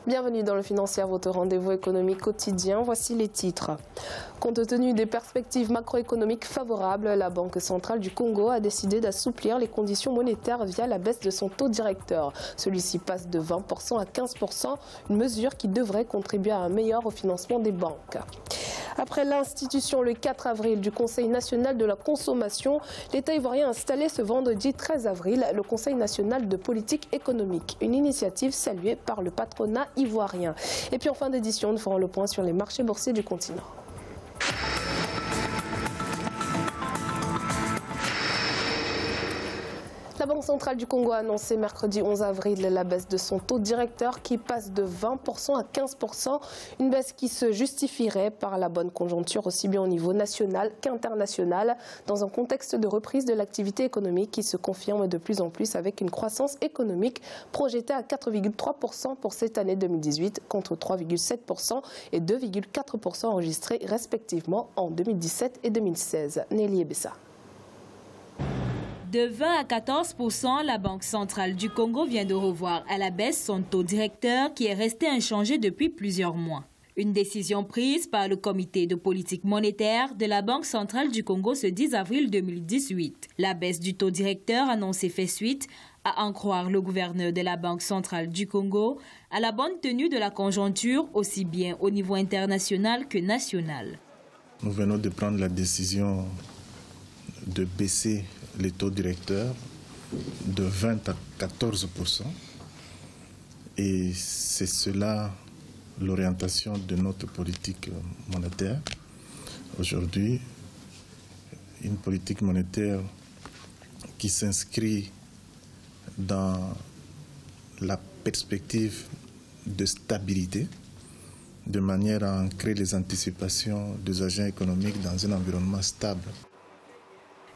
Bienvenue dans le Financier, votre rendez-vous économique quotidien. Voici les titres. Compte tenu des perspectives macroéconomiques favorables, la Banque centrale du Congo a décidé d'assouplir les conditions monétaires via la baisse de son taux directeur. Celui-ci passe de 20% à 15%, une mesure qui devrait contribuer à un meilleur financement des banques. Après l'institution le 4 avril du Conseil national de la consommation, l'État ivoirien a installé ce vendredi 13 avril le Conseil national de politique économique, une initiative saluée par le patronat ivoirien. Et puis en fin d'édition, nous ferons le point sur les marchés boursiers du continent. La Banque centrale du Congo a annoncé mercredi 11 avril la baisse de son taux directeur qui passe de 20% à 15%, une baisse qui se justifierait par la bonne conjoncture aussi bien au niveau national qu'international, dans un contexte de reprise de l'activité économique qui se confirme de plus en plus avec une croissance économique projetée à 4,3% pour cette année 2018 contre 3,7% et 2,4% enregistrés respectivement en 2017 et 2016. Nelly Ebessa. De 20 à 14%, la Banque centrale du Congo vient de revoir à la baisse son taux directeur qui est resté inchangé depuis plusieurs mois. Une décision prise par le comité de politique monétaire de la Banque centrale du Congo ce 10 avril 2018. La baisse du taux directeur annoncée fait suite, à en croire le gouverneur de la Banque centrale du Congo, à la bonne tenue de la conjoncture aussi bien au niveau international que national. Nous venons de prendre la décision de baisser les taux directeurs de 20 à 14%. Et c'est cela l'orientation de notre politique monétaire. Aujourd'hui, une politique monétaire qui s'inscrit dans la perspective de stabilité, de manière à ancrer les anticipations des agents économiques dans un environnement stable.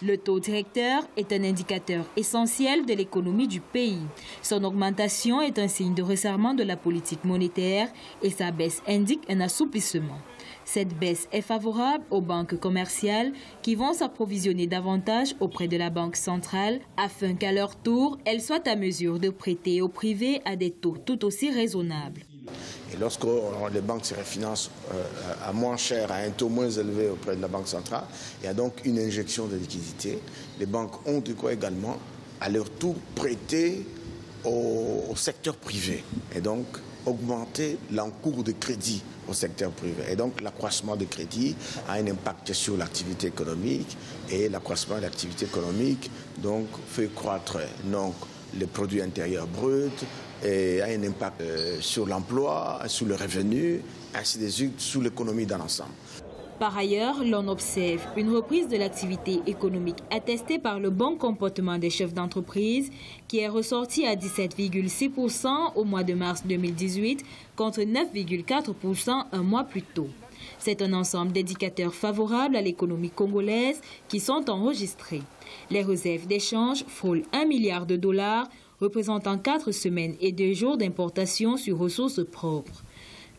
Le taux directeur est un indicateur essentiel de l'économie du pays. Son augmentation est un signe de resserrement de la politique monétaire et sa baisse indique un assouplissement. Cette baisse est favorable aux banques commerciales qui vont s'approvisionner davantage auprès de la Banque centrale afin qu'à leur tour, elles soient à mesure de prêter au privé à des taux tout aussi raisonnables. Et lorsque les banques se refinancent à moins cher, à un taux moins élevé auprès de la Banque centrale, il y a donc une injection de liquidité. Les banques ont de quoi également, à leur tour, prêter au secteur privé et donc augmenter l'encours de crédit au secteur privé. Et donc l'accroissement de crédit a un impact sur l'activité économique et l'accroissement de l'activité économique donc, fait croître donc, le produit intérieur brut, et a un impact sur l'emploi, sur le revenu, ainsi de suite, sur l'économie dans l'ensemble. Par ailleurs, l'on observe une reprise de l'activité économique attestée par le bon comportement des chefs d'entreprise qui est ressorti à 17,6% au mois de mars 2018 contre 9,4% un mois plus tôt. C'est un ensemble d'indicateurs favorables à l'économie congolaise qui sont enregistrés. Les réserves d'échange frôlent 1 milliard de dollars, représentant 4 semaines et 2 jours d'importation sur ressources propres.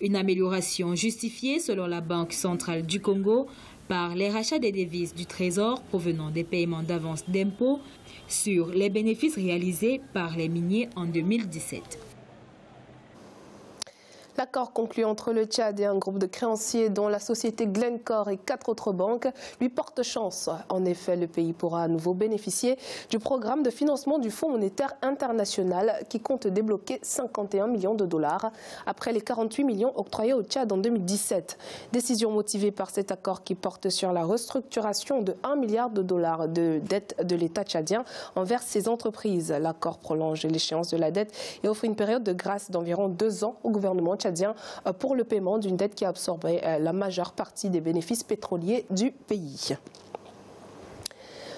Une amélioration justifiée, selon la Banque centrale du Congo, par les rachats des devises du Trésor provenant des paiements d'avance d'impôts sur les bénéfices réalisés par les miniers en 2017. L'accord conclu entre le Tchad et un groupe de créanciers dont la société Glencore et 4 autres banques lui porte chance. En effet, le pays pourra à nouveau bénéficier du programme de financement du Fonds monétaire international qui compte débloquer 51 millions de dollars après les 48 millions octroyés au Tchad en 2017. Décision motivée par cet accord qui porte sur la restructuration de 1 milliard de dollars de dette de l'État tchadien envers ses entreprises. L'accord prolonge l'échéance de la dette et offre une période de grâce d'environ 2 ans au gouvernement tchadien pour le paiement d'une dette qui a absorbé la majeure partie des bénéfices pétroliers du pays.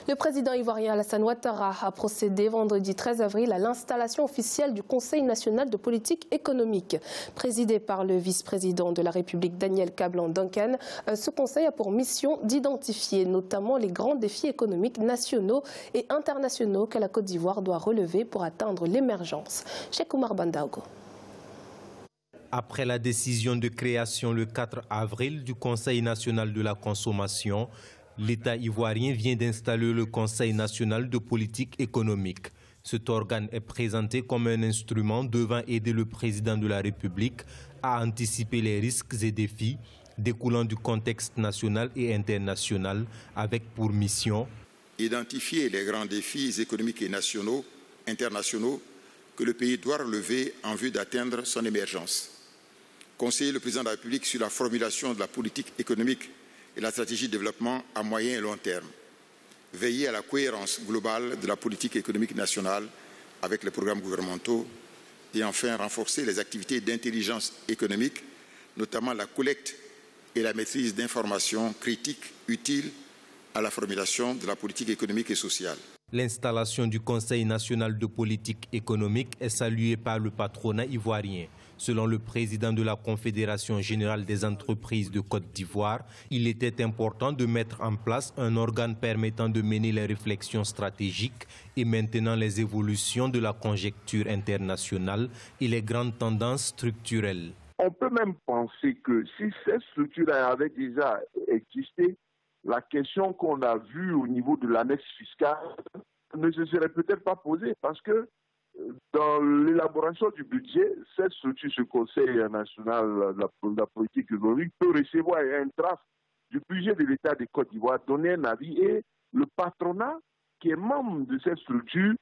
Le président ivoirien Alassane Ouattara a procédé vendredi 13 avril à l'installation officielle du Conseil national de politique économique. Présidé par le vice-président de la République Daniel Kablan-Duncan, ce conseil a pour mission d'identifier notamment les grands défis économiques nationaux et internationaux que la Côte d'Ivoire doit relever pour atteindre l'émergence. Cheikh Oumar Bandaogo. Après la décision de création le 4 avril du Conseil national de la consommation, l'État ivoirien vient d'installer le Conseil national de politique économique. Cet organe est présenté comme un instrument devant aider le président de la République à anticiper les risques et défis découlant du contexte national et international, avec pour mission identifier les grands défis économiques et internationaux que le pays doit relever en vue d'atteindre son émergence. Conseiller le président de la République sur la formulation de la politique économique et la stratégie de développement à moyen et long terme. Veiller à la cohérence globale de la politique économique nationale avec les programmes gouvernementaux. Et enfin, renforcer les activités d'intelligence économique, notamment la collecte et la maîtrise d'informations critiques utiles à la formulation de la politique économique et sociale. L'installation du Conseil national de politique économique est saluée par le patronat ivoirien. Selon le président de la Confédération générale des entreprises de Côte d'Ivoire, il était important de mettre en place un organe permettant de mener les réflexions stratégiques et maintenant les évolutions de la conjoncture internationale et les grandes tendances structurelles. On peut même penser que si cette structure avait déjà existé, la question qu'on a vue au niveau de l'annexe fiscale ne se serait peut-être pas posée parce que dans l'élaboration du budget, cette structure, ce Conseil national de la politique économique, peut recevoir un draft du budget de l'État de Côte d'Ivoire, donner un avis et le patronat qui est membre de cette structure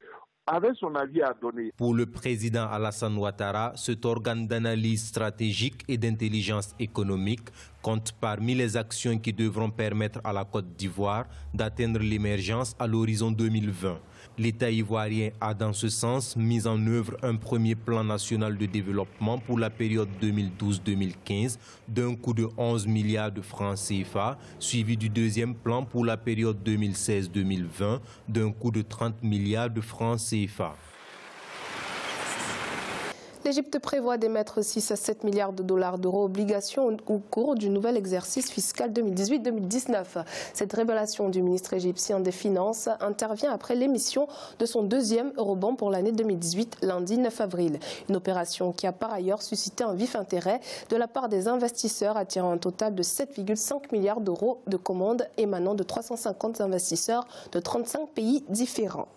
avait son avis à donner. Pour le président Alassane Ouattara, cet organe d'analyse stratégique et d'intelligence économique compte parmi les actions qui devront permettre à la Côte d'Ivoire d'atteindre l'émergence à l'horizon 2020. L'État ivoirien a dans ce sens mis en œuvre un premier plan national de développement pour la période 2012-2015 d'un coût de 11 milliards de francs CFA, suivi du deuxième plan pour la période 2016-2020 d'un coût de 30 milliards de francs CFA. L'Égypte prévoit d'émettre 6 à 7 milliards de dollars d'euros obligations au cours du nouvel exercice fiscal 2018-2019. Cette révélation du ministre égyptien des Finances intervient après l'émission de son deuxième eurobond pour l'année 2018, lundi 9 avril. Une opération qui a par ailleurs suscité un vif intérêt de la part des investisseurs, attirant un total de 7,5 milliards d'euros de commandes émanant de 350 investisseurs de 35 pays différents.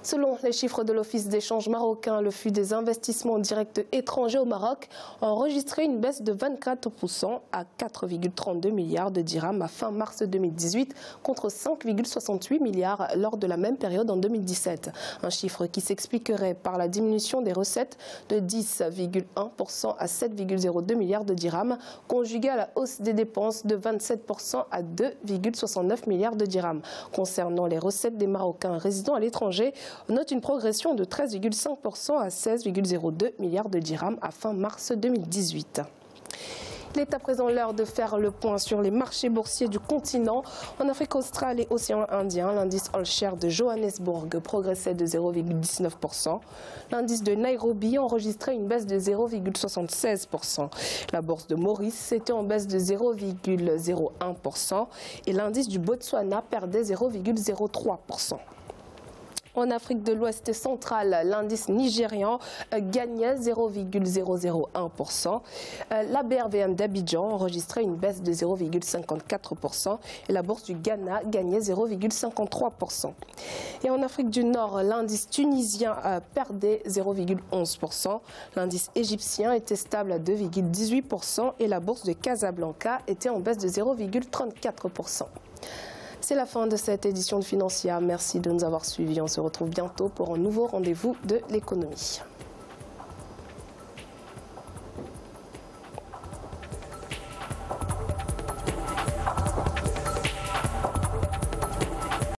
Selon les chiffres de l'Office d'échange marocain, le flux des investissements directs étrangers au Maroc a enregistré une baisse de 24% à 4,32 milliards de dirhams à fin mars 2018 contre 5,68 milliards lors de la même période en 2017. Un chiffre qui s'expliquerait par la diminution des recettes de 10,1% à 7,02 milliards de dirhams, conjuguée à la hausse des dépenses de 27% à 2,69 milliards de dirhams. Concernant les recettes des Marocains résidant à l'étranger, on note une progression de 13,5% à 16,02 milliards de dirhams à fin mars 2018. Il est à présent l'heure de faire le point sur les marchés boursiers du continent. En Afrique australe et océan Indien, l'indice All-Share de Johannesburg progressait de 0,19%. L'indice de Nairobi enregistrait une baisse de 0,76%. La bourse de Maurice était en baisse de 0,01% et l'indice du Botswana perdait 0,03%. En Afrique de l'Ouest centrale, l'indice nigérian gagnait 0,001%. La BRVM d'Abidjan enregistrait une baisse de 0,54% et la bourse du Ghana gagnait 0,53%. Et en Afrique du Nord, l'indice tunisien perdait 0,11%. L'indice égyptien était stable à 2,18% et la bourse de Casablanca était en baisse de 0,34%. C'est la fin de cette édition de Financière. Merci de nous avoir suivis. On se retrouve bientôt pour un nouveau rendez-vous de l'économie.